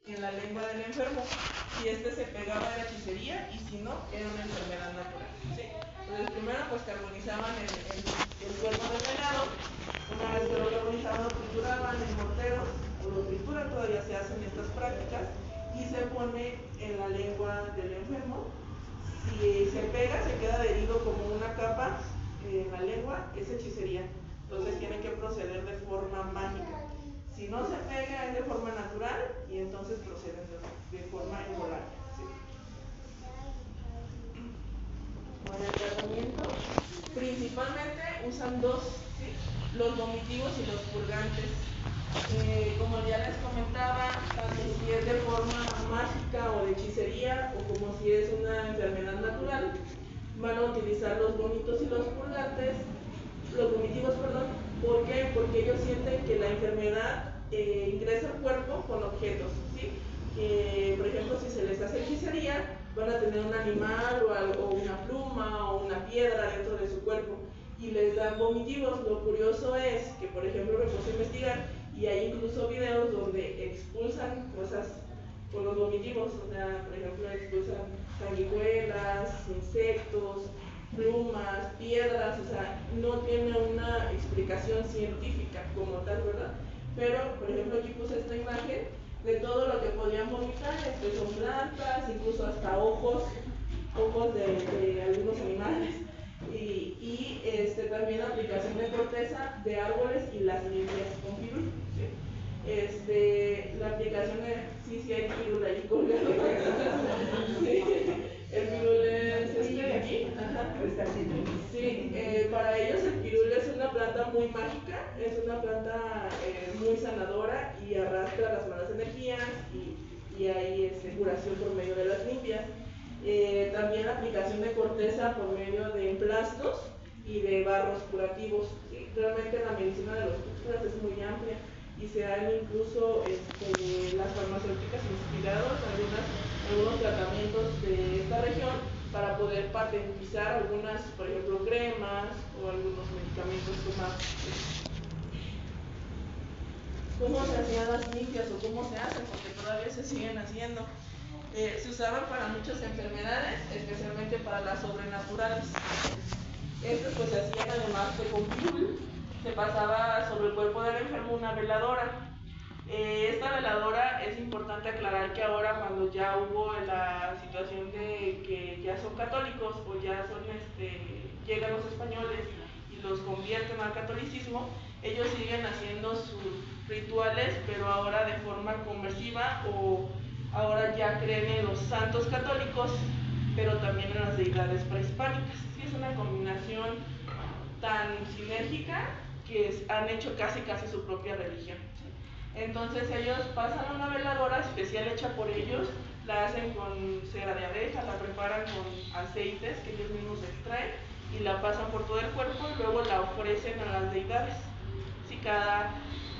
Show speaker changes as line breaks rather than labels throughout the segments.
en la lengua del enfermo. Si este se pegaba era hechicería y si no, era una enfermedad natural. ¿Sí? Entonces primero pues carbonizaban el cuerpo del venado. Una vez que lo carbonizaban, lo trituraban en morteros o lo trituran, todavía se hacen estas prácticas y se pone en la lengua del enfermo. Si se pega, se queda adherido como una capa en la lengua, es hechicería. Entonces tiene que proceder de forma mágica. Si no se pega es de forma natural y entonces proceden de forma involante. ¿Sí? Bueno, el tratamiento principalmente usan dos, ¿sí? Los vomitivos y los purgantes. Como ya les comentaba, tanto si es de forma mágica o de hechicería o como si es una enfermedad natural, van a utilizar los vómitos y los purgantes, los vomitivos, perdón. ¿Por qué? Porque ellos sienten que la enfermedad ingresa al cuerpo con objetos, ¿sí? Por ejemplo, si se les hace hechicería, van a tener un animal o una pluma o una piedra dentro de su cuerpo y les dan vomitivos. Lo curioso es que, por ejemplo, me puse a investigar y hay incluso videos donde expulsan cosas con los vomitivos, o sea, por ejemplo, expulsan sanguijuelas, insectos, plumas, piedras, o sea, no tiene una explicación científica como tal, ¿verdad? Pero, por ejemplo, aquí puse esta imagen de todo lo que podían vomitar, son plantas, incluso hasta ojos de algunos animales, y también aplicación de corteza de árboles y las limpias con pirul. ¿Sí? La aplicación de, sí hay pirul ahí colgado. Sí, el pirul es de aquí. Ajá. Sí, para ellos el pirul es una planta muy mágica, es una planta muy sanadora y arrastra las malas energías y hay curación por medio de las limpias. También aplicación de corteza por medio de emplastos y de barros curativos. ¿Sí? Realmente la medicina de los cúpulas es muy amplia y se han incluso las farmacéuticas inspirado en algunos tratamientos de esta región para poder patentizar algunas, por ejemplo, cremas o algunos medicamentos tomados. ¿Cómo se hacían las limpias o cómo se hacen? Porque todavía se siguen haciendo. Se usaban para muchas enfermedades, especialmente para las sobrenaturales. Estos pues se hacían además de con pirul, se pasaba sobre el cuerpo del enfermo una veladora. Esta veladora es importante aclarar que ahora cuando ya hubo la situación de que ya son católicos o ya son llegan los españoles y los convierten al catolicismo, ellos siguen haciendo sus rituales, pero ahora de forma conversiva o ahora ya creen en los santos católicos, pero también en las deidades prehispánicas. Sí, es una combinación tan sinérgica que han hecho casi su propia religión. Entonces ellos pasan una veladora especial hecha por ellos, la hacen con cera de abeja, la preparan con aceites que ellos mismos extraen y la pasan por todo el cuerpo y luego la ofrecen a las deidades. Si cada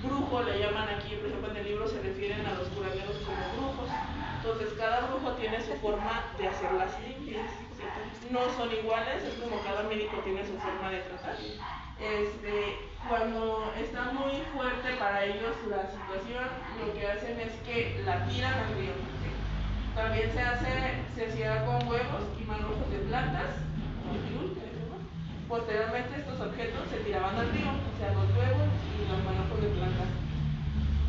brujo, le llaman aquí, por ejemplo en el libro se refieren a los curanderos como brujos, entonces cada brujo tiene su forma de hacer las limpias, ¿sí? No son iguales, es como cada médico tiene su forma de tratar. Cuando está muy fuerte para ellos la situación, lo que hacen es que la tiran al río. ¿Sí? También se cierra con huevos y manojos de plantas, posteriormente estos objetos se tiraban al río, o sea, los huevos y los manojos de plantas.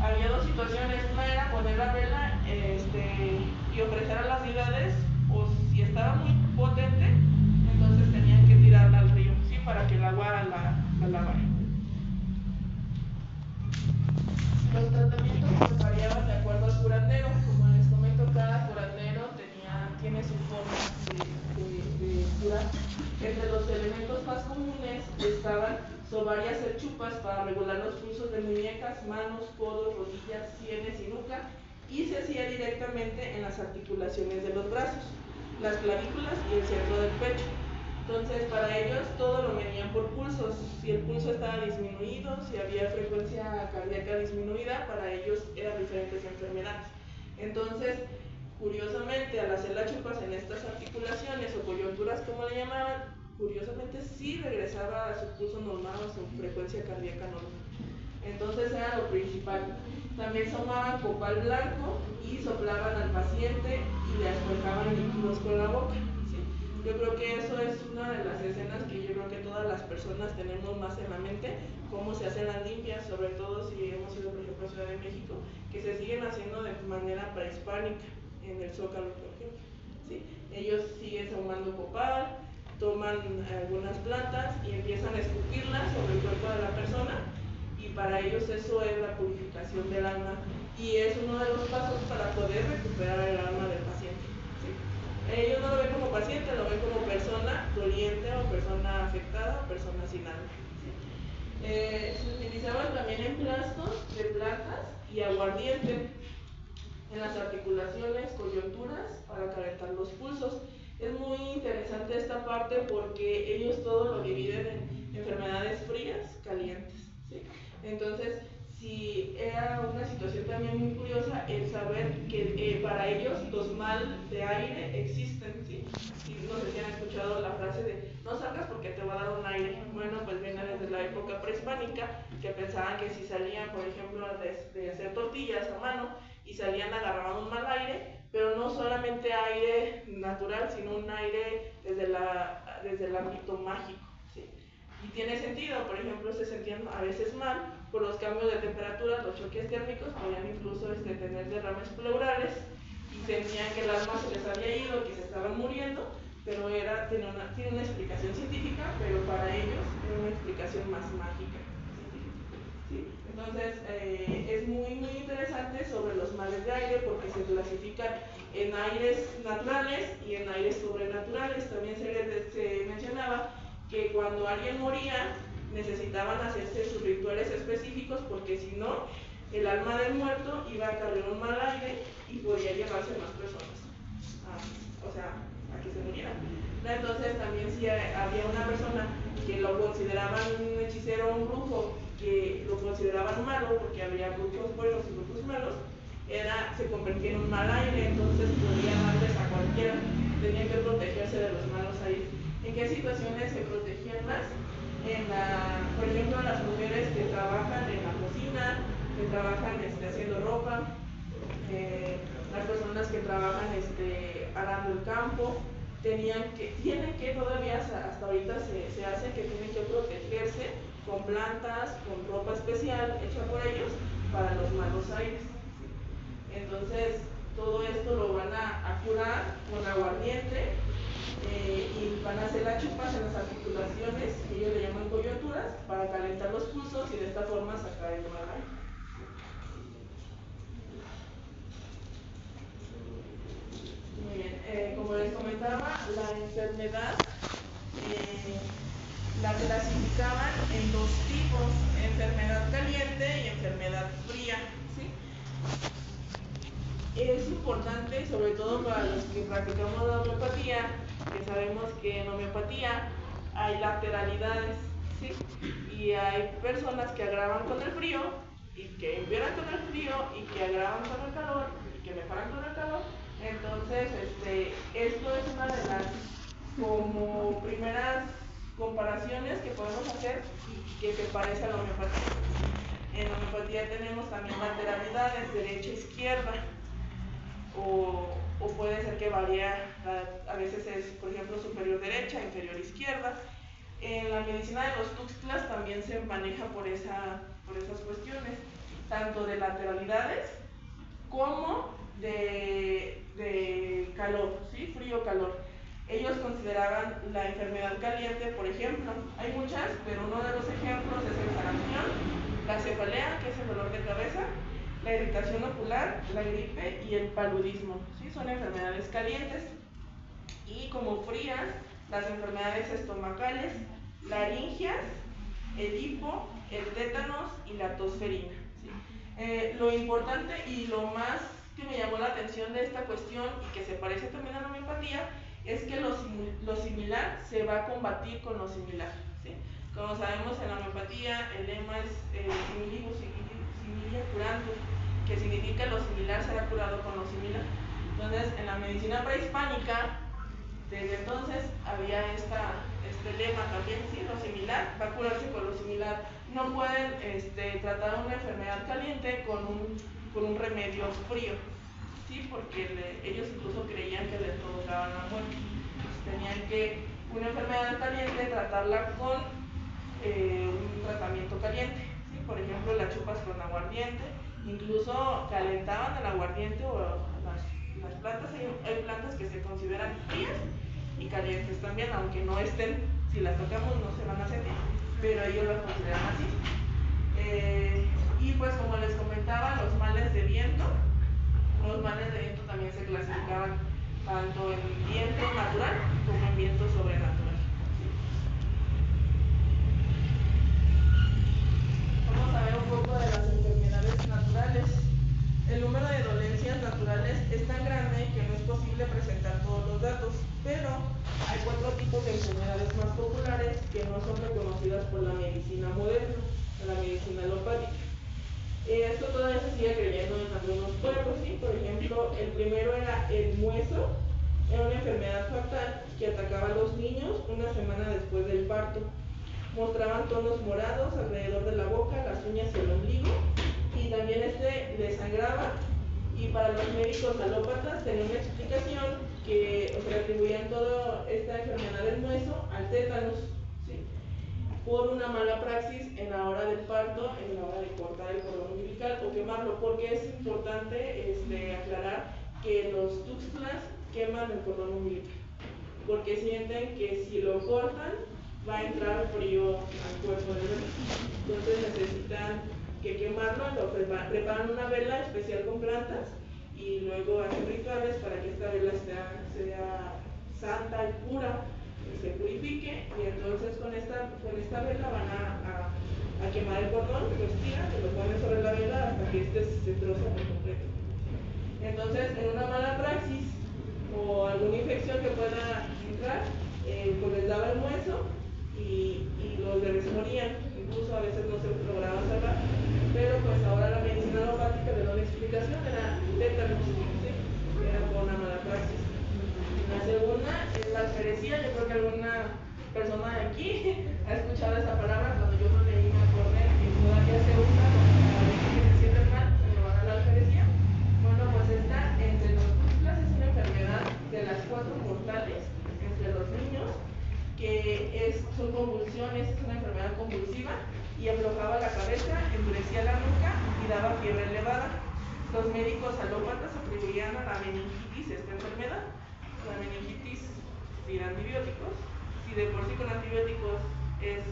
Había dos situaciones, una era poner la vela y ofrecer a las deidades, o si estaba muy potente, entonces tenían que tirarla al río, ¿sí? Para que el agua la lavara. Los tratamientos pues variaban de acuerdo al curandero. Como les comento, cada curandero tiene su forma de curar. Entre los elementos más comunes estaban varias chupas para regular los pulsos de muñecas, manos, codos, rodillas, sienes y nuca, y se hacía directamente en las articulaciones de los brazos, las clavículas y el centro del pecho. Entonces, para ellos todo lo medían por pulsos. Si el pulso estaba disminuido, si había frecuencia cardíaca disminuida, para ellos eran diferentes enfermedades. Entonces, curiosamente, al hacer las chupas en estas articulaciones o coyunturas, como le llamaban, curiosamente sí regresaba a su pulso normal o a su frecuencia cardíaca normal. Entonces era lo principal. También tomaban copal blanco y soplaban al paciente y le asperjaban líquidos con la boca. ¿Sí? Yo creo que eso es una de las escenas que yo creo que todas las personas tenemos más en la mente, cómo se hacen las limpias, sobre todo si hemos ido, por ejemplo, a Ciudad de México, que se siguen haciendo de manera prehispánica en el Zócalo, por ejemplo. ¿Sí? Ellos siguen tomando copal, toman algunas plantas y empiezan a escupirlas sobre el cuerpo de la persona, y para ellos eso es la purificación del alma y es uno de los pasos para poder recuperar el alma del paciente. ¿Sí? Ellos no lo ven como paciente, lo ven como persona doliente o persona afectada o persona sin alma. ¿Sí? Se utilizaban también emplastos de plantas y aguardiente en las articulaciones, coyunturas, para calentar los pulsos. Es muy interesante esta parte porque ellos todo lo dividen en enfermedades frías, calientes. ¿Sí? Entonces, si era una situación también muy curiosa el saber que para ellos los mal de aire existen. ¿Sí? Y no sé si han escuchado la frase de no salgas porque te va a dar un aire. Bueno, pues viene desde la época prehispánica, que pensaban que si salían, por ejemplo, de hacer tortillas a mano y salían agarraban un mal aire, pero no solamente aire natural, sino un aire desde el ámbito mágico. ¿Sí? Y tiene sentido, por ejemplo, se sentían a veces mal por los cambios de temperatura, los choques térmicos, podían incluso tener derrames pleurales y sentían que el alma se les había ido, que se estaban muriendo, pero tiene una explicación científica, pero para ellos era una explicación más mágica. ¿Sí? Entonces, es muy, muy interesante sobre los males de aire porque se clasifican en aires naturales y en aires sobrenaturales. También se mencionaba que cuando alguien moría necesitaban hacerse sus rituales específicos porque si no, el alma del muerto iba a cargar un mal aire y podía llevarse más personas, a que se murieran. Entonces también si había una persona que lo consideraban un hechicero o un brujo, que lo consideraban malo porque había brujos buenos y brujos malos, se convertía en un mal aire, entonces podía darles a cualquiera, tenían que protegerse de los malos aires. ¿En qué situaciones se protegían más? Por ejemplo, las mujeres que trabajan en la cocina, que trabajan haciendo ropa, las personas que trabajan arando el campo, tienen que todavía hasta ahorita se hace que tienen que protegerse con plantas, con ropa especial hecha por ellos para los malos aires. Entonces, todo esto lo van a curar con aguardiente y van a hacer las chupas en las articulaciones, que ellos le llaman coyunturas, para calentar los pulsos y de esta forma sacar el mal aire. Muy bien, como les comentaba, la enfermedad la clasificaban en dos tipos, enfermedad caliente y enfermedad fría. ¿Sí? Es importante, sobre todo para los que practicamos la homeopatía, que sabemos que en homeopatía hay lateralidades, ¿sí? Y hay personas que agravan con el frío y que empeoran con el frío y que agravan con el calor y que mejoran con el calor. Entonces, esto es una de las como primeras comparaciones que podemos hacer y que se parece a la homeopatía. En homeopatía tenemos también lateralidades, derecha e izquierda, o puede ser que varíe, a veces es, por ejemplo, superior derecha, inferior izquierda. En la medicina de los Tuxtlas también se maneja por esas cuestiones, tanto de lateralidades como de calor, ¿sí? Frío-calor. Ellos consideraban la enfermedad caliente, por ejemplo, hay muchas, pero uno de los ejemplos es el sarampión, la cefalea, que es el dolor de cabeza, la irritación ocular, la gripe y el paludismo. ¿Sí? Son enfermedades calientes. Y como frías, las enfermedades estomacales, laringias, el hipo, el tétanos y la tosferina. ¿Sí? Lo importante y lo más que me llamó la atención de esta cuestión y que se parece también a la homeopatía es que lo similar se va a combatir con lo similar. ¿Sí? Como sabemos, en la homeopatía el lema es similibus similia curando, que significa lo similar será curado con lo similar. Entonces, en la medicina prehispánica Desde entonces había este lema también, sí, lo similar, va a curarse con lo similar. No pueden tratar una enfermedad caliente con un remedio frío, sí, porque ellos incluso creían que les provocaban la muerte. Entonces tenían que una enfermedad caliente tratarla con un tratamiento caliente, ¿sí? Por ejemplo, la chupas con aguardiente, incluso calentaban el aguardiente o las plantas, hay plantas que se consideran frías y calientes también, aunque no estén, si las tocamos no se van a sentir, pero ellos las consideran así. Y pues como les comentaba, los males de viento también se clasificaban tanto en viento natural como en viento sobrenatural. Vamos a ver un poco de las enfermedades naturales. El número de dolencias naturales es tan grande que no es posible presentar todos los datos, pero hay 4 tipos de enfermedades más populares que no son reconocidas por la medicina moderna, la medicina alopática. Esto todavía se sigue creyendo en algunos pueblos, ¿sí? Por ejemplo, el primero era el mueso, era una enfermedad fatal que atacaba a los niños una semana después del parto. Mostraban tonos morados alrededor de la boca, las uñas y el ombligo, y también les sangraba, y para los médicos alópatas tenía una explicación que atribuían toda esta enfermedad del mueso al tétanos, ¿sí? Por una mala praxis en la hora del parto, en la hora de cortar el cordón umbilical o quemarlo, porque es importante aclarar que los tuxtlas queman el cordón umbilical, porque sienten que si lo cortan va a entrar frío al cuerpo del bebé. Entonces necesitan que quemarlo, preparan una vela especial con plantas y luego hacen rituales para que esta vela sea santa y pura, y se purifique, y entonces con esta vela van a quemar el cordón, lo estiran, lo ponen sobre la vela hasta que se troza por completo. Entonces, en una mala praxis o alguna infección que pueda entrar, pues les daba el hueso y los bebés morían, incluso a veces no se lograba salvar, pero pues ahora la medicina alopática le da una explicación, era tétanos, ¿sí? Era por una mala praxis. La segunda es la alferecía. Yo creo que alguna persona de aquí ha escuchado esa palabra. Cuando yo lo leí me acordé que todavía se usa para decir que se sienten mal, se lo van a la alferecía. Bueno, pues esta entre los tuxtlas es una enfermedad de las 4 mortales entre los niños, que son convulsiones, es una enfermedad convulsiva y aflojaba la cabeza, endurecía la nuca y daba fiebre elevada. Los médicos alópatas atribuían a la meningitis esta enfermedad. La meningitis sin antibióticos, si de por sí con antibióticos es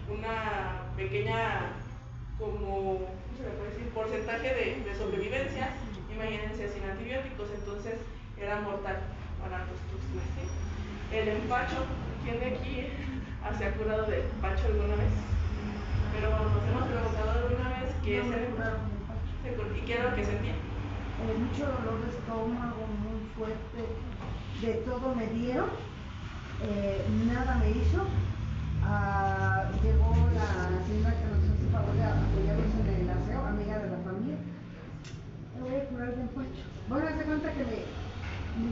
una pequeña, como, ¿cómo se le puede decir?, porcentaje de sobrevivencia, imagínense sin antibióticos, entonces era mortal para los tuxtlas, ¿sí? El empacho, ¿quién de aquí se ha curado del empacho alguna vez? Pero nos hemos preguntado alguna vez qué es el empacho. ¿Y qué era lo que sentía?
Mucho dolor de estómago, muy fuerte, de todo me dieron, nada me hizo. Llegó la señora que nos hace favor de apoyarnos en el aseo, amiga de la familia. Me voy a curar de empacho. Bueno, hace cuenta que me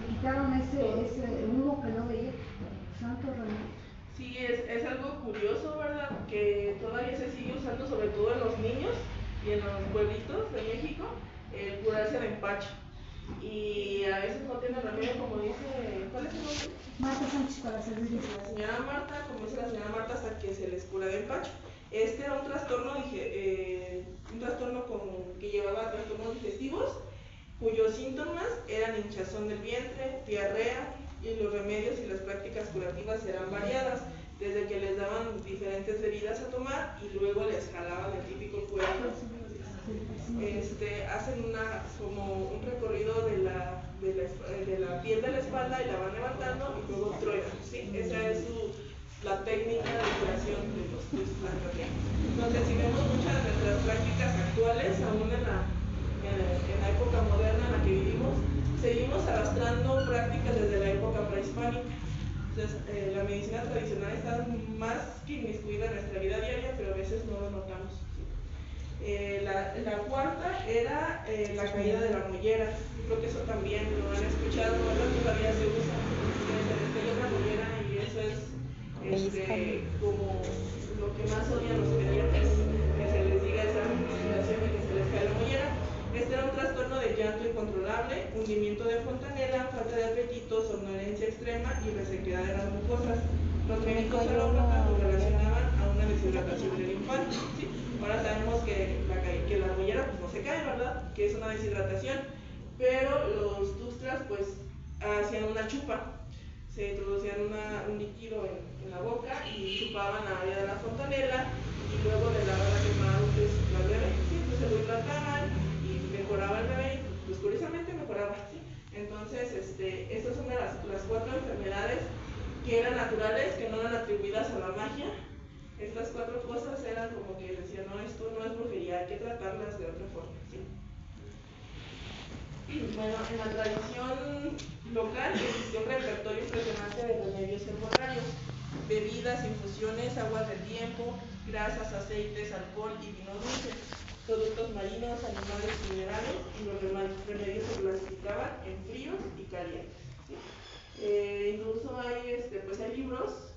quitaron ese humo que no veía. Santo remedio.
Sí, es algo curioso, ¿verdad? Que todavía se sigue usando, sobre todo en los niños y en los pueblitos de México, curarse de empacho. Y a veces no tiene remedio, como dice, ¿cuál es su nombre?
Marta Sánchez para servirles.
La señora Marta, como dice la señora Marta, hasta que se les cura de empacho. Este era un trastorno, que llevaba trastornos digestivos, cuyos síntomas eran hinchazón del vientre, diarrea, y los remedios y las prácticas curativas eran variadas, desde que les daban diferentes bebidas a tomar y luego les jalaban el típico cuerpo. Hacen como un recorrido de la piel de la espalda y la van levantando y luego truenan, ¿sí? Esa es la técnica de curación de los tuxtlas. Entonces, si vemos muchas de nuestras prácticas actuales, aún en la época moderna en la que vivimos, seguimos arrastrando prácticas desde la época prehispánica. Entonces, la medicina tradicional está más que inmiscuida en nuestra vida diaria, pero a veces no lo notamos. La cuarta era la caída de la mollera. Creo que eso también lo han escuchado, ¿verdad? Todavía se usa. es como lo que más odian los pediatras, que se les diga esa situación de que se les cae la mollera. Este era un trastorno de llanto incontrolable, hundimiento de fontanela, falta de apetito, somnolencia extrema y resequedad de las mucosas. Los médicos alópatas lo relacionaban a una deshidratación del infante. ¿Sí? Ahora sabemos que la mollera pues no se cae, ¿verdad? Que es una deshidratación, pero los tustras pues hacían una chupa, se introducían un líquido en la boca y chupaban a área de la fontanela y luego le daban a quemar al bebé, ¿sí? Entonces lo hidrataban y mejoraba el bebé, y pues curiosamente mejoraba, ¿sí? Entonces, estas son las 4 enfermedades que eran naturales, que no eran atribuidas a la magia. Estas 4 cosas eran como que decían, no, esto no es brujería, hay que tratarlas de otra forma, ¿sí? Bueno, en la tradición local existió un repertorio impresionante de remedios herbolarios, bebidas, infusiones, aguas del tiempo, grasas, aceites, alcohol y vino dulce, productos marinos, animales y minerales, y los remedios se clasificaban en fríos y calientes, ¿sí? Incluso hay, hay libros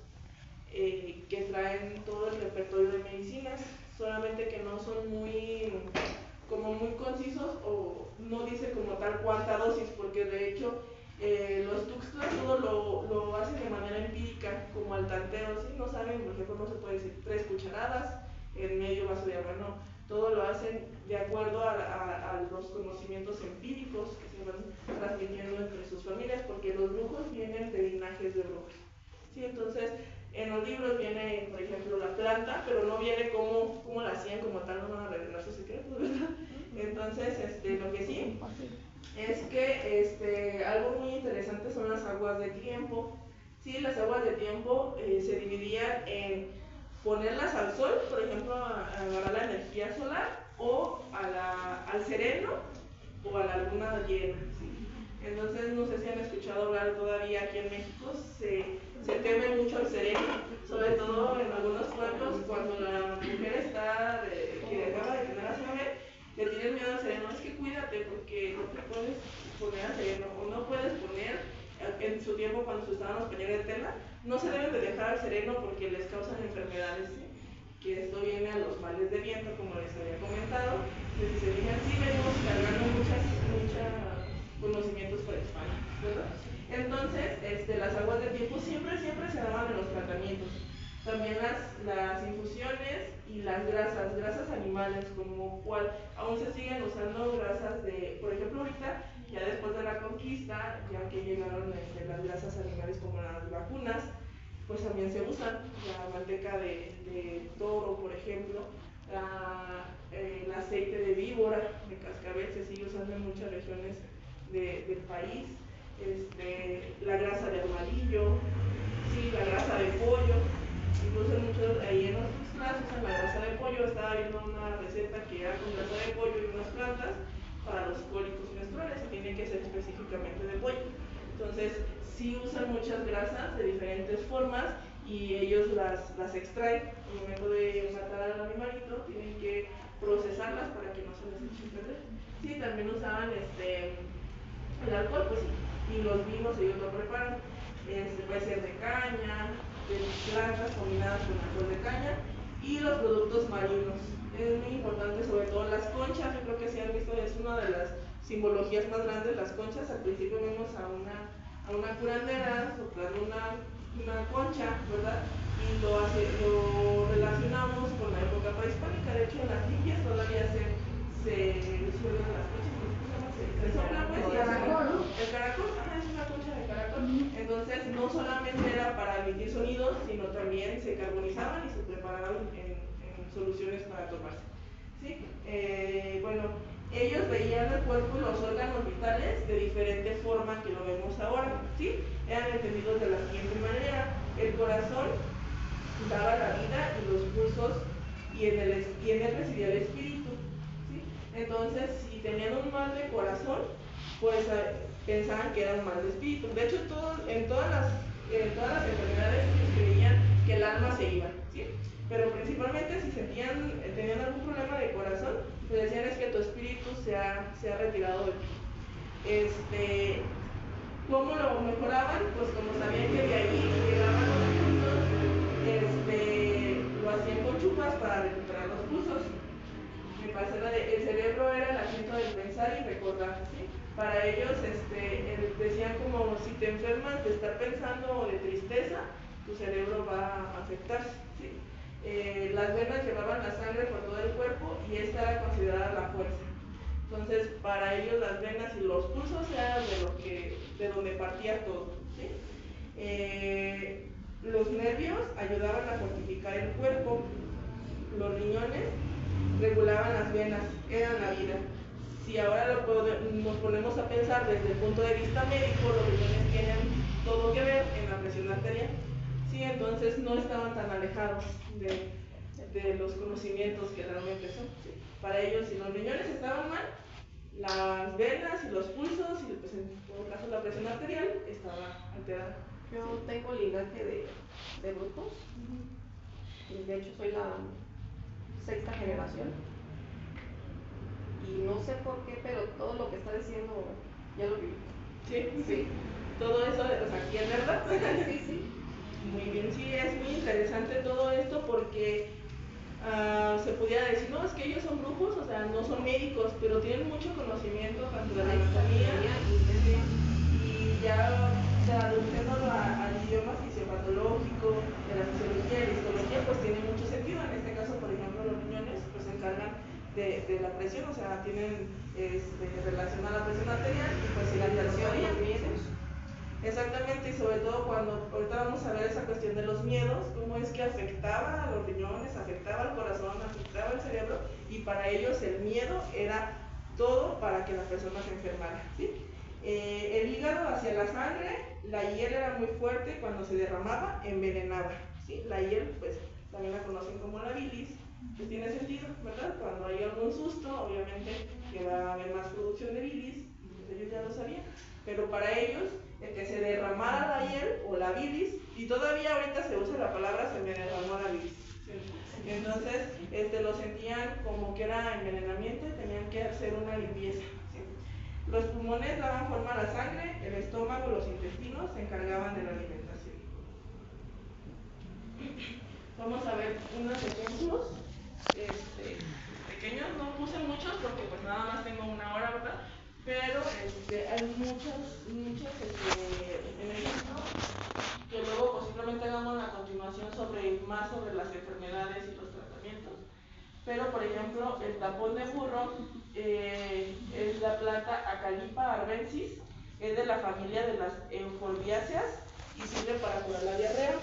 que traen todo el repertorio de medicinas, solamente que no son muy concisos o no dice como tal cuánta dosis, porque de hecho los tuxtlas todo lo hacen de manera empírica, como al tanteo, ¿sí? No saben, por ejemplo, no se puede decir 3 cucharadas en medio vaso de agua, no, todo lo hacen de acuerdo a los conocimientos empíricos que se van transmitiendo entre sus familias, porque los brujos vienen de linajes de brujos, ¿sí? Entonces en los libros viene, por ejemplo, la planta, pero no viene cómo la hacían como tal, no van a revelar sus secretos, ¿verdad? Entonces, lo que sí es que algo muy interesante son las aguas de tiempo. Sí, las aguas de tiempo se dividían en ponerlas al sol, por ejemplo, a agarrar la energía solar, o al sereno, o a la luna llena, ¿sí? Entonces, no sé si han escuchado hablar todavía aquí en México, se teme mucho al sereno, sobre todo en algunos pueblos, cuando la mujer está que acaba de tener a su bebé, le tienen miedo al sereno. Es que cuídate porque no te puedes poner al sereno, o no puedes poner, en su tiempo cuando se usaban los pañales de tela, no se deben de dejar al sereno porque les causan enfermedades, ¿sí? Que esto viene a los males de viento, como les había comentado. Entonces, si se fijan, sí venimos cargando muchos conocimientos prehispánicos, ¿verdad? Entonces, las aguas de tiempo siempre se daban en los tratamientos. También las infusiones y las grasas animales, como cual aún se siguen usando grasas de, por ejemplo, ahorita, ya después de la conquista, ya que llegaron las grasas animales como las vacunas, pues también se usan la manteca de toro, por ejemplo, el aceite de víbora, de cascabel, se sigue usando en muchas regiones del país, la grasa de armadillo, sí, la grasa de pollo, incluso muchos ahí en los clases usan la grasa de pollo. Estaba viendo una receta que era con grasa de pollo y unas plantas para los cólicos menstruales, y tiene que ser específicamente de pollo. Entonces, sí usan muchas grasas de diferentes formas y ellos las extraen. Al momento de matar al animalito, tienen que procesarlas para que no se les eche a perder. Sí, también usaban el alcohol, pues sí, y los vinos ellos lo preparan. Puede ser de caña, de plantas combinadas con alcohol de caña, y los productos marinos. Es muy importante, sobre todo las conchas. Yo creo que si han visto, es una de las simbologías más grandes, las conchas. Al principio vemos a una curandera soplando una concha, ¿verdad? Y lo relacionamos con la época prehispánica. De hecho, en las limpias todavía se suenan las conchas. Se sopla, pues, y el caracol, es una concha de caracol. Entonces, no solamente era para emitir sonidos, sino también se carbonizaban y se preparaban en soluciones para tomarse, ¿sí? Bueno, ellos veían el cuerpo y los órganos vitales de diferente forma que lo vemos ahora, ¿sí? Eran entendidos de la siguiente manera: el corazón daba la vida y los pulsos, y en él residía el espíritu, ¿sí? Entonces, si tenían un mal de corazón, pues pensaban que era un mal de espíritu. De hecho, en todas las enfermedades ellos creían que el alma se iba, ¿sí? Pero principalmente si tenían algún problema de corazón, pues decían es que tu espíritu se ha retirado de ti. ¿Cómo lo mejoraban? Pues como sabían que de ahí llegaban los pulsos, lo hacían con chupas para recuperar los pulsos. Me pasé el cerebro era el asiento del pensar y recordar, ¿sí? Para ellos decían como si te enfermas de estar pensando o de tristeza, tu cerebro va a afectarse, ¿sí? Las venas llevaban la sangre por todo el cuerpo y esta era considerada la fuerza. Entonces, para ellos las venas y los pulsos eran de donde partía todo, ¿sí? Los nervios ayudaban a fortificar el cuerpo, los riñones regulaban las venas, eran la vida. Si ahora nos ponemos a pensar desde el punto de vista médico, los riñones tienen todo que ver en la presión arterial, ¿sí? Entonces no estaban tan alejados de los conocimientos que realmente son, ¿sí? Para ellos, si los riñones estaban mal, las venas y los pulsos y pues en todo caso la presión arterial estaba alterada.
Yo tengo linaje de brujos, y de hecho soy la 6ª generación, y no sé por qué, pero todo lo que está diciendo ya lo viví.
Sí. Todo eso, o sea, aquí es verdad.
Sí.
Muy bien, sí, es muy interesante todo esto porque se pudiera decir, no, es que ellos son brujos, o sea, no son médicos, pero tienen mucho conocimiento tanto de la anatomía y ya traduciéndolo al idioma fisiopatológico, de la fisiología y la histología, pues tiene mucho sentido. En este caso, por ejemplo, los riñones pues se encargan de la presión, o sea, tienen relación a la presión arterial y pues si la presión y los miedos. Exactamente, y sobre todo cuando ahorita vamos a ver esa cuestión de los miedos, cómo es que afectaba a los riñones, afectaba al corazón, afectaba al cerebro, y para ellos el miedo era todo para que la persona se enfermara, ¿sí? El hígado hacia la sangre, la hiel era muy fuerte, cuando se derramaba envenenaba, ¿sí? La hiel pues también la conocen como la bilis, pues tiene sentido, ¿verdad? Cuando hay algún susto, obviamente que va a haber más producción de bilis, pues ellos ya lo sabían, pero para ellos el que se derramara la hiel o la bilis, y todavía ahorita se usa la palabra se me derramó la bilis, ¿sí? Entonces lo sentían como que era envenenamiento y tenían que hacer una limpieza, ¿sí? Los pulmones daban forma a la sangre, el estómago, los intestinos se encargaban de la alimentación. Vamos a ver unos ejemplos pequeños, no puse muchos porque pues nada más tengo una hora, ¿verdad? Pero hay muchos ejemplos que luego posiblemente hagamos a continuación más sobre las enfermedades y los tratamientos. Pero por ejemplo, el tapón de burro es la planta Acalipa arvensis, es de la familia de las euforbiáceas y sirve para curar la diarrea.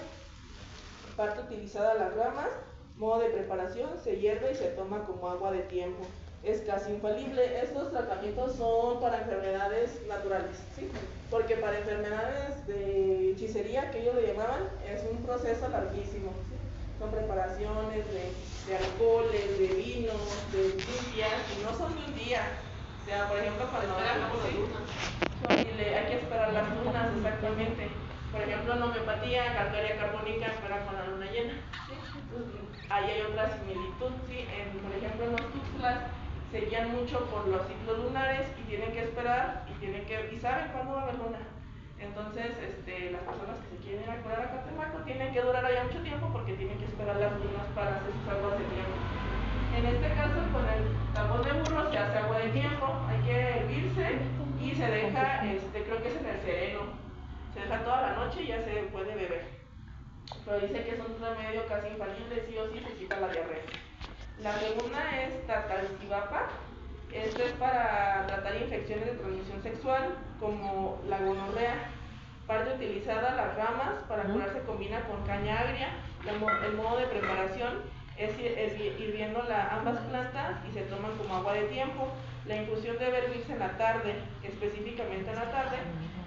Parte utilizada las ramas, modo de preparación, se hierve y se toma como agua de tiempo. Es casi infalible. Estos tratamientos son para enfermedades naturales, ¿sí? Porque para enfermedades de hechicería, que ellos le llamaban, es un proceso larguísimo, ¿sí? Son preparaciones de alcoholes, de vinos, de limpias, y no son de un día. O sea, por ejemplo, cuando hay que esperar las lunas, exactamente. Por ejemplo, en homeopatía, calcárea carbónica espera con la luna llena, ¿sí? Ahí hay otra similitud, ¿sí? Por ejemplo, en los Tuxtlas se guían mucho por los ciclos lunares y tienen que esperar y saben cuándo va a haber luna. Entonces, las personas que se quieren ir a curar a Catemaco tienen que durar allá mucho tiempo porque tienen que esperar las lunas para hacer sus aguas de tiempo. En este caso, con el tapón de burro se hace agua de tiempo, hay que hervirse y se deja, creo que es en el sereno, se deja toda la noche y ya se puede beber. Pero dice que es un remedio casi infalible, sí o sí se quita la diarrea. La segunda es Tatalquivapa. Esto es para tratar infecciones de transmisión sexual como la gonorrea. Parte utilizada las ramas, para curar se combina con caña agria. El modo de preparación es hirviendo ambas plantas y se toman como agua de tiempo. La infusión debe hervirse en la tarde, específicamente en la tarde,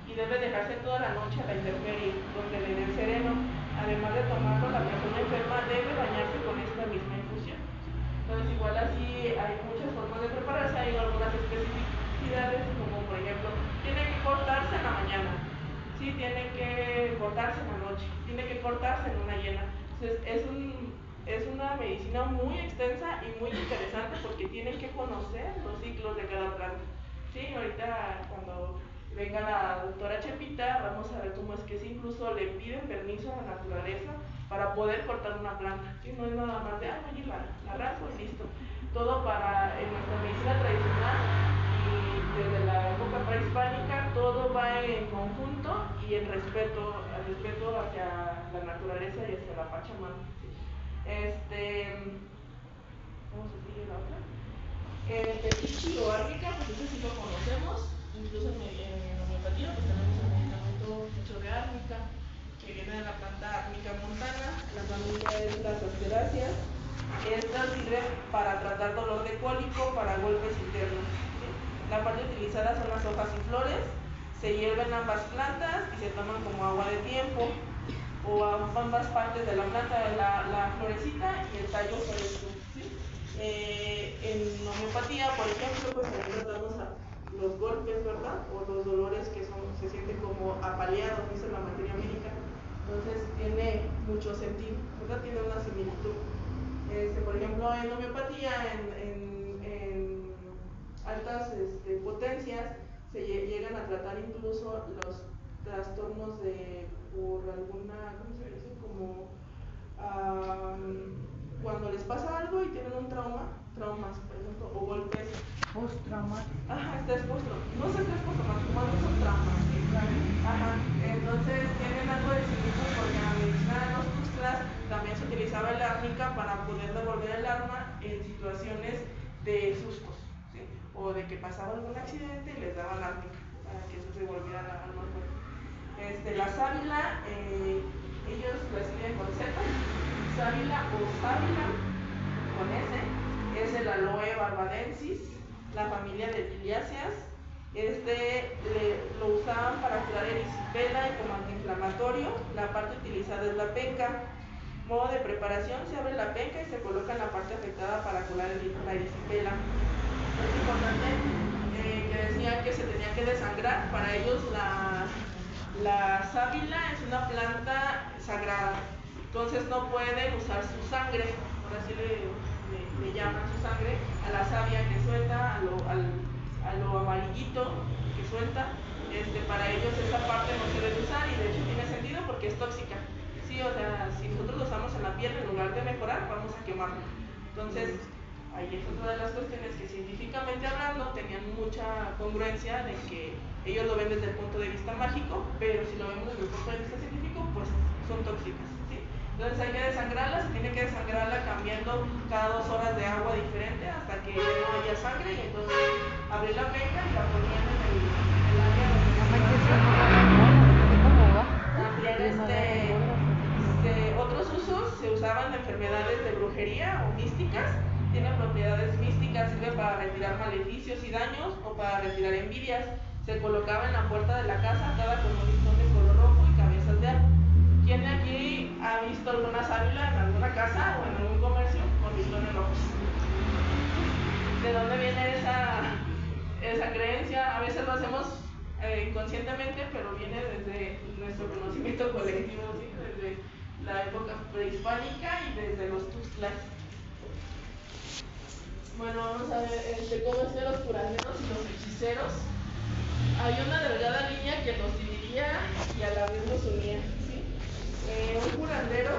y debe dejarse toda la noche a la intemperie, donde le dé sereno. Además de tomarlo, la persona enferma debe bañarse con esta misma infusión. Entonces, igual así hay muchas formas de prepararse, hay algunas especificidades, como por ejemplo, tiene que cortarse en la mañana, sí, tiene que cortarse en la noche, tiene que cortarse en luna llena. Entonces, es una medicina muy extensa y muy interesante porque tienen que conocer los ciclos de cada planta. Sí, ahorita cuando venga la doctora Chepita, vamos a ver cómo es que incluso le piden permiso a la naturaleza para poder cortar una planta, ¿sí? No es nada más de, oye, la arranco y listo. Todo en nuestra medicina tradicional y desde la época prehispánica, todo va en conjunto y en respeto hacia la naturaleza y hacia la Pachamama, ¿sí? ¿Cómo se sigue la otra? Tejichi o árnica, pues ese sí lo conocemos, incluso en homeopatía pues tenemos el medicamento hecho de árnica, que viene de la planta árnica montana, la familia es las asteráceas. Estas sirven para tratar dolor de cólico, para golpes internos, ¿sí? La parte utilizada son las hojas y flores, se hierven ambas plantas y se toman como agua de tiempo, o ambas partes de la planta, la florecita y el tallo fresco, ¿sí? En homeopatía, por ejemplo, pues también tratamos los golpes, ¿verdad? O los dolores que se sienten como apaleados, dice la materia médica. Entonces tiene mucho sentido, ¿verdad? Tiene una similitud. Por ejemplo, en homeopatía, en altas potencias, se llegan a tratar incluso los trastornos por alguna, ¿cómo se dice? Como cuando les pasa algo y tienen un traumas, por ejemplo, o golpes.
Postraumático.
Ajá, estrés postraumático. No es estrés postraumático, más bien son traumas, ¿sí? Ajá, entonces tienen algo de similitud porque en la medicina de los Tuxtlas también se utilizaba el árnica para poder devolver el alma en situaciones de sustos, ¿sí? O de que pasaba algún accidente y les daban árnica para que eso se volviera la alma al cuerpo. La sábila, ellos lo escriben con Z, sábila o sábila, con S, es el aloe barbadensis, la familia de liliáceas. Lo usaban para curar erisipela y como antiinflamatorio. La parte utilizada es la penca. Modo de preparación: se abre la penca y se coloca en la parte afectada para curar la erisipela. Es importante que decían que se tenía que desangrar. Para ellos la sábila es una planta sagrada, entonces no pueden usar su sangre, por así le llaman su sangre, a la savia que suelta, a lo amarillito que suelta. Para ellos esa parte no se debe usar, y de hecho tiene sentido porque es tóxica, ¿sí? O sea, si nosotros lo usamos en la piel, en lugar de mejorar, vamos a quemarlo. Entonces ahí es otra de las cuestiones que científicamente hablando tenían mucha congruencia, de que ellos lo ven desde el punto de vista mágico, pero si lo vemos desde el punto de vista científico, pues son tóxicas, ¿sí? Entonces hay que desangrarla, se tiene que desangrarla cambiando cada 2 horas de agua diferente hasta que ya no haya sangre, y entonces abrir la penca y la ponían en el área donde otros usos se usaban de enfermedades de brujería o místicas. Tiene propiedades místicas, sirve para retirar maleficios y daños o para retirar envidias. Se colocaba en la puerta de la casa atada con un listón de color rojo y cabezas de árbol. ¿Quién de aquí ha visto alguna sábila en alguna casa o en algún comercio con listones rojos? ¿De dónde viene esa creencia? A veces lo hacemos inconscientemente, pero viene desde nuestro conocimiento colectivo, ¿sí? Desde la época prehispánica y desde los Tuxtlas. Bueno, vamos a ver cómo es de los curanderos y los hechiceros. Hay una delgada línea que los dividía y a la vez los unía, ¿sí? Un curandero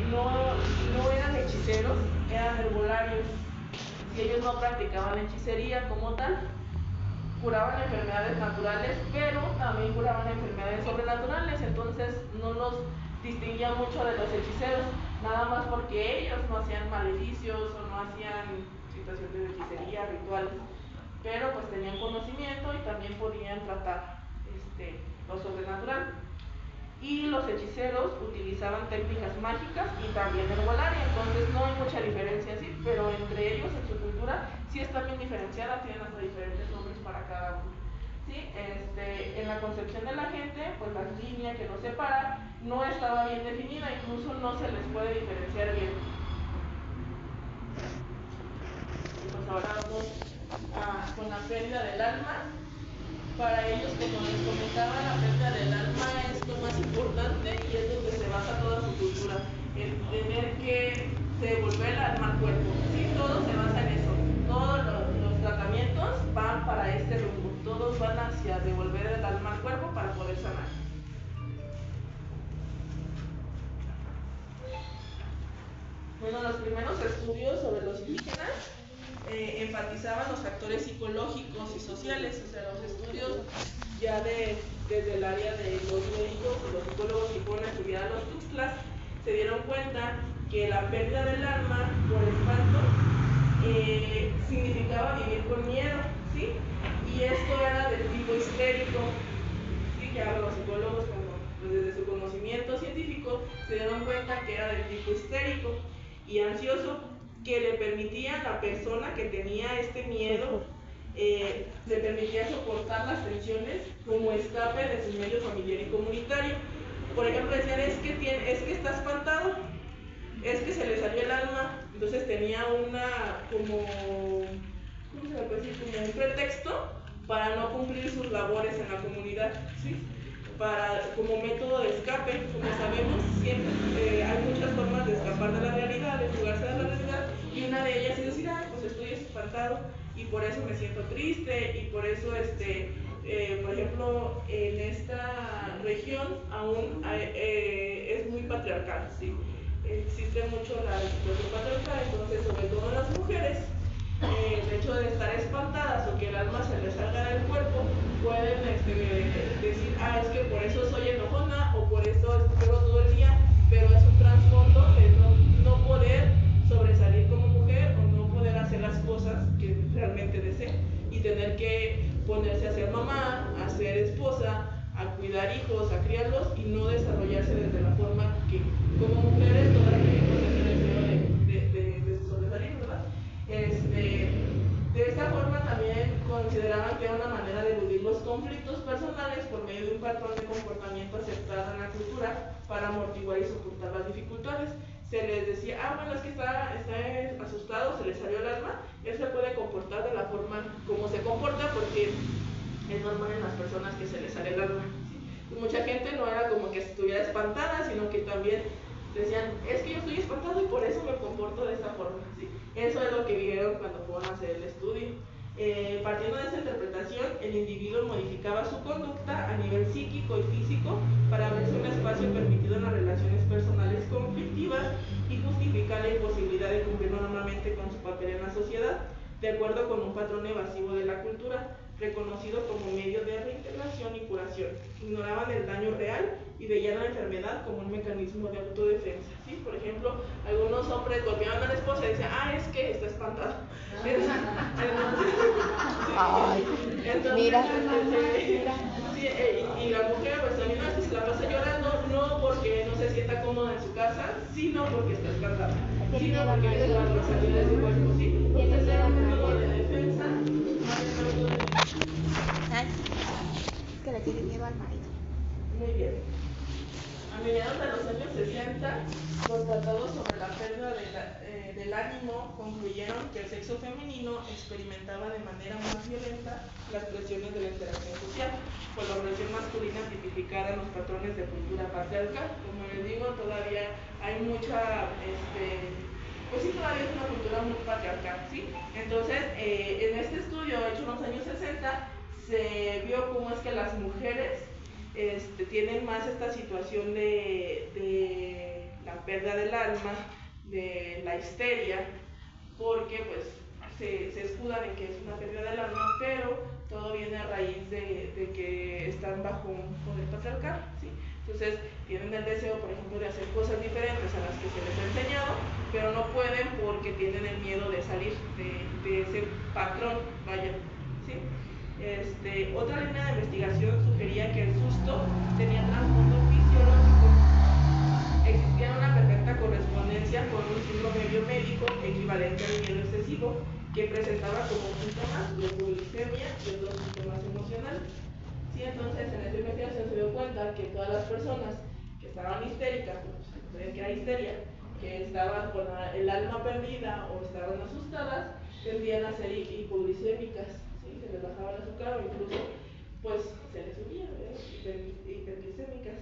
no eran hechiceros, eran herbolarios. Si ellos no practicaban hechicería como tal, curaban enfermedades naturales, pero también curaban enfermedades sobrenaturales. Entonces no los distinguía mucho de los hechiceros, nada más porque ellos no hacían maleficios o no hacían situaciones de hechicería, rituales, pero pues tenían conocimiento y también podían tratar lo sobrenatural. Y los hechiceros utilizaban técnicas mágicas y también herbolaria, entonces no hay mucha diferencia, ¿sí? Pero entre ellos, en su cultura, sí está bien diferenciada, tienen hasta diferentes nombres para cada uno, ¿sí? En la concepción de la gente, pues la línea que los separa no estaba bien definida, incluso no se les puede diferenciar bien. Pues ahora vamos con la pérdida del alma. Para ellos, como les comentaba, la pérdida del alma es lo más importante y es donde se basa toda su cultura, el tener que devolver el alma al cuerpo, ¿sí? Todo se basa en eso, todos los tratamientos van para este rumbo, todos van hacia devolver Bueno, los primeros estudios sobre los indígenas enfatizaban los factores psicológicos y sociales, o sea, los estudios ya desde el área de los médicos y los psicólogos que fueron a estudiar a los Tuxtlas, se dieron cuenta que la pérdida del alma por espanto significaba vivir con miedo, ¿sí? Y esto era del tipo histérico, ¿sí? Que ahora los psicólogos, pues desde su conocimiento científico, se dieron cuenta que era del tipo histérico y ansioso, que le permitía a la persona que tenía este miedo, le permitía soportar las tensiones como escape de su medio familiar y comunitario. Por ejemplo, decían, es que está espantado, es que se le salió el alma, entonces tenía ¿cómo se le puede decir? Como un pretexto para no cumplir sus labores en la comunidad, ¿sí? Como método de escape. Como sabemos, siempre hay muchas formas de escapar de la realidad, de fugarse de la realidad, y una de ellas es decir, pues estoy espantado y por eso me siento triste, y por eso por ejemplo, en esta región aún es muy patriarcal, ¿sí? Existe mucho la situación patriarcal, entonces sobre todo las mujeres, el hecho de estar espantadas o que el alma se les salga del cuerpo, pueden decir, es que por eso soy enojona o por eso lloro todo el día, pero es un trasfondo de no poder sobresalir como mujer o no poder hacer las cosas que realmente desea y tener que ponerse a ser mamá, a ser esposa, a cuidar hijos, a criarlos y no desarrollarse desde la forma que como mujeres todas tenemos ese deseo de sobresalir, ¿verdad? De esta forma también consideraban que era una manera de eludir los conflictos personales por medio de un patrón de comportamiento aceptado en la cultura para amortiguar y soportar las dificultades. Se les decía, bueno, es que está asustado, se le salió el alma, él se puede comportar de la forma como se comporta porque es normal en las personas que se les sale el alma, ¿sí? Y mucha gente no era como que estuviera espantada, sino que también decían, es que yo estoy espantado y por eso me comporto de esta forma, ¿sí? Eso es lo que vieron cuando fueron a hacer el estudio. Partiendo de esta interpretación, el individuo modificaba su conducta a nivel psíquico y físico para abrirse un espacio permitido en las relaciones personales conflictivas y justificar la imposibilidad de cumplir normalmente con su papel en la sociedad, de acuerdo con un patrón evasivo de la cultura, reconocido como medio de reintegración y curación. Ignoraban el daño real y veían la enfermedad como un mecanismo de autodefensa, ¿sí? Por ejemplo, algunos hombres golpeaban a la esposa y decían, es que está espantado. Entonces,
mira.
Sí, y la mujer pues también a veces se la pasa llorando, no porque no se sienta cómoda en su casa, sino porque está espantada, sino porque quiere salir de su cuerpo, ¿sí? Entonces era un método de defensa,
Es que le tiene miedo al marido.
Muy bien. A mediados de los años 60, los tratados sobre la pérdida del ánimo concluyeron que el sexo femenino experimentaba de manera más violenta las presiones de la interacción social, por la opresión masculina tipificada en los patrones de cultura patriarcal. Como les digo, todavía hay mucha, pues sí, todavía es una cultura muy patriarcal, ¿sí? Entonces, en este estudio hecho en los años 60, se vio cómo es que las mujeres tienen más esta situación de la pérdida del alma, de la histeria, porque pues se escudan en que es una pérdida del alma, pero todo viene a raíz de que están bajo un poder patriarcal, ¿sí? Entonces tienen el deseo, por ejemplo, de hacer cosas diferentes a las que se les ha enseñado, pero no pueden porque tienen el miedo de salir de ese patrón, vaya, ¿sí? Otra línea de investigación sugería que el susto tenía trasfondo fisiológico. Existía una perfecta correspondencia con un síndrome biomédico equivalente al miedo excesivo, que presentaba como síntomas la hipoglicemia y otros síntomas emocionales. Sí, entonces en esta investigación se dio cuenta que todas las personas que estaban histéricas, pues, que era histeria, que estaban con el alma perdida o estaban asustadas, tendían a ser hipoglicémicas. ¿Sí? Se les bajaba el azúcar o incluso pues se les subía, hiperglicémicas.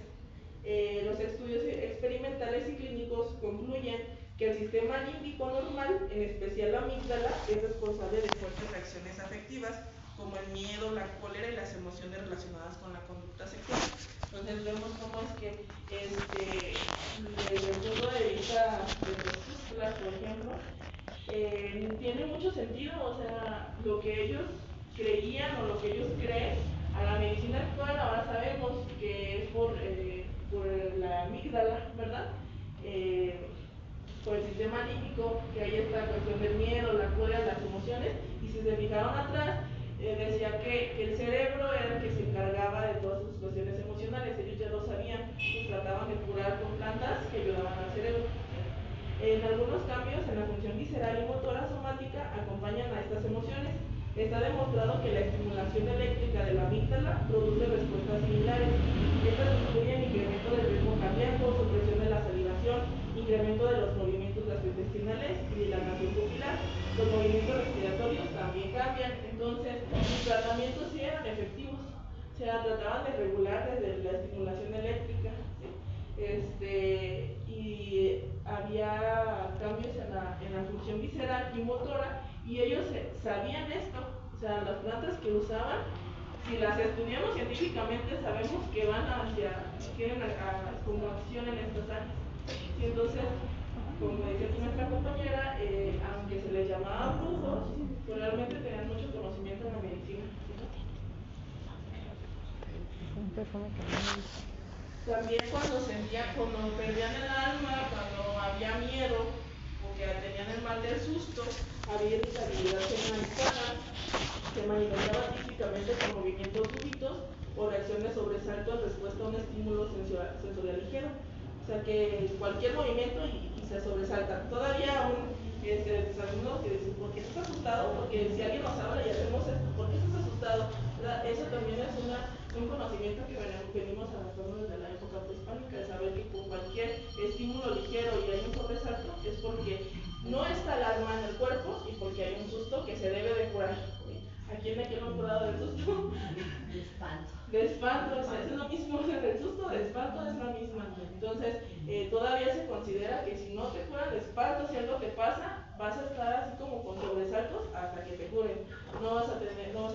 Los estudios experimentales y clínicos concluyen que el sistema límbico normal, en especial la amígdala, es responsable de fuertes reacciones afectivas como el miedo, la cólera y las emociones relacionadas con la conducta sexual. Entonces vemos cómo es que desde el punto de vista de los partículas, por ejemplo, tiene mucho sentido, o sea, lo que ellos creían o lo que ellos creen, a la medicina actual ahora sabemos que es por la amígdala, ¿verdad? Por el sistema límbico, que hay esta cuestión del miedo, la cólera, las emociones, y si se fijaron atrás, decía que el cerebro era el que se encargaba de todas sus cuestiones emocionales, ellos ya lo sabían, pues trataban de curar con plantas que ayudaban al cerebro. En algunos cambios en la función visceral y motora somática acompañan a estas emociones. Está demostrado que la estimulación eléctrica de la amígdala produce respuestas similares. Estas incluyen incremento del ritmo cardíaco, supresión de la salivación, incremento de los movimientos gastrointestinales y dilatación pupilar. Los movimientos respiratorios también cambian. Entonces, los tratamientos sí eran efectivos. O sea, trataban de regular desde la estimulación eléctrica. ¿Sí? Y había cambios en la función visceral y motora, y ellos sabían esto. O sea, las plantas que usaban, si las estudiamos científicamente, sabemos que van tienen como acción en estas áreas. Y entonces, como decía aquí nuestra compañera, aunque se les llamaba brujos, pues realmente tenían mucho conocimiento en la medicina. También cuando perdían el alma, cuando había miedo, o que tenían el mal del susto, había irritabilidad generalizada, se manifestaba típicamente con movimientos súbitos o reacción de sobresalto en respuesta a un estímulo sensorial ligero. O sea que cualquier movimiento y se sobresalta. Todavía aún algunos que dicen, ¿por qué estás asustado? Porque si alguien nos habla y hacemos esto, ¿por qué estás asustado? ¿Verdad? Eso también es un conocimiento que venimos arrastrando desde la época prehispánica, de saber que con cualquier estímulo ligero y hay un sobresalto es porque no está el alma en el cuerpo y porque hay un susto que se debe de curar. ¿A quién le quiero curado del susto? De espanto. De espanto, o sea, es lo mismo, el susto de espanto es la misma. Entonces, todavía se considera que si no te curan de espanto, si algo te pasa, vas a estar así como con sobresaltos hasta que te curen. No vas a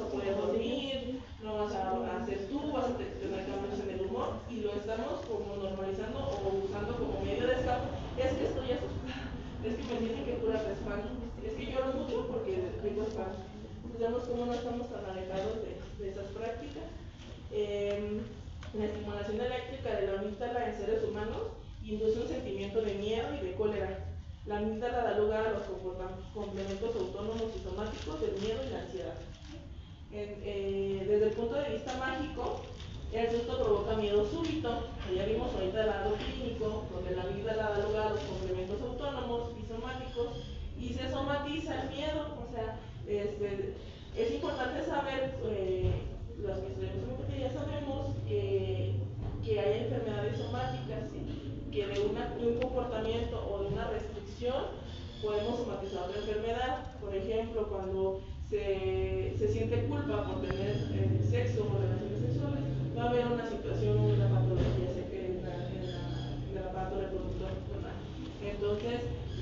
poder dormir, no vas a hacer tú, vas a tener cambios en el humor, y lo estamos como normalizando o usando como medio de escape. Es que estoy asustada, es que me tienen que curar de espanto, es que lloro mucho porque tengo espanto. Vemos cómo no estamos tan alejados de esas prácticas. La estimulación eléctrica de la amígdala en seres humanos induce un sentimiento de miedo y de cólera. La amígdala da lugar a los complementos autónomos y somáticos del miedo y la ansiedad. Desde el punto de vista mágico, el susto provoca miedo súbito. Ya vimos ahorita el lado clínico, donde la amígdala da lugar a los complementos autónomos y somáticos, y se somatiza el miedo. O sea, es importante saber, los que estudiamos homeopatía ya sabemos que hay enfermedades somáticas, ¿sí? Que de un comportamiento o de una restricción podemos somatizar otra enfermedad. Por ejemplo, cuando se siente culpa por tener sexo o relaciones sexuales, va a haber una situación, una patología en el aparato reproductor, ¿verdad? Entonces,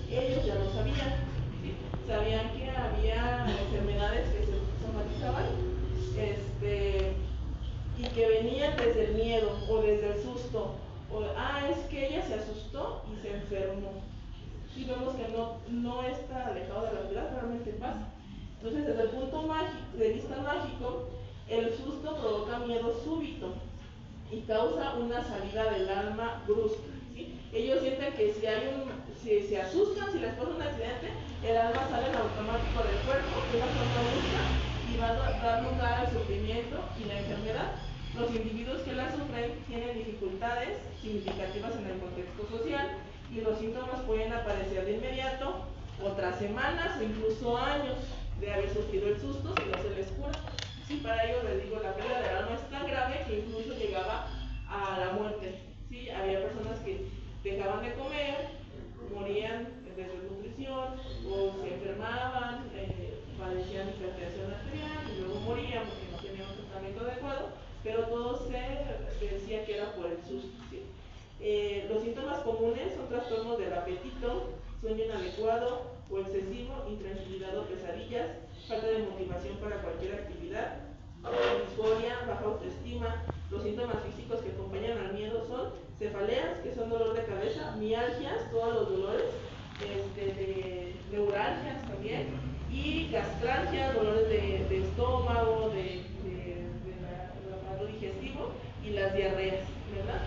ellos ya lo sabían, ¿sí? Sabían que había enfermedades que se somatizaban, y que venían desde el miedo o desde el susto. Es que ella se asustó y se enfermó. Y vemos que no está alejado de la realidad, realmente pasa. Entonces, desde el punto de vista mágico, el susto provoca miedo súbito y causa una salida del alma brusca, ¿sí? Ellos sienten que si se asustan, si les pasa un accidente, el alma sale en automático del cuerpo de una forma brusca y va a dar lugar al sufrimiento y la enfermedad. Los individuos que la sufren tienen dificultades significativas en el contexto social, y los síntomas pueden aparecer de inmediato o tras semanas o incluso años de haber sufrido el susto si no se les cura. Sí, para ello les digo, la pérdida del alma es tan grave que incluso llegaba a la muerte. Sí, había personas que dejaban de comer, morían de desnutrición o se enfermaban, padecían hipertensión arterial y luego morían porque no tenían un tratamiento adecuado, pero todo se decía que era por el susto. ¿Sí? Los síntomas comunes son trastornos del apetito, sueño inadecuado o excesivo, intranquilidad o pesadillas, falta de motivación para cualquier actividad, disforia, baja autoestima. Los síntomas físicos que acompañan al miedo son cefaleas, que son dolor de cabeza, mialgias, todos los dolores, de neuralgias también, y gastralgia, dolores de estómago, del aparato digestivo y las diarreas, ¿verdad?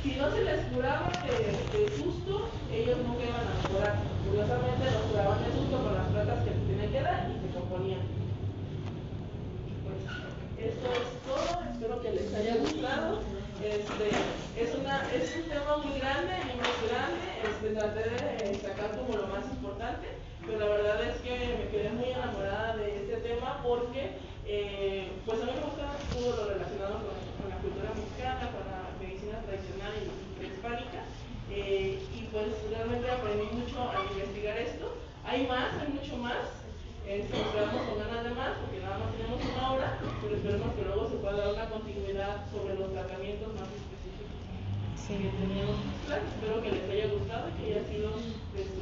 Si no se les curaba de susto, ellos nunca iban a mejorar. Curiosamente los curaban de susto con las plantas que les tenían que dar y se componían. Pues esto es todo, espero que les haya gustado. Es un tema muy grande y muy grande. Traté de sacar como lo más importante, pero la verdad es que me quedé muy enamorada de este tema porque pues a mí me gusta todo lo relacionado con la cultura mexicana, con la medicina tradicional y prehispánica, y pues realmente aprendí mucho al investigar esto. Hay mucho más. Nos quedamos con ganas de más porque nada más tenemos una hora, pero esperemos que luego se pueda dar una continuidad sobre los tratamientos más específicos que tenemos. Espero que les haya gustado y que haya sido de su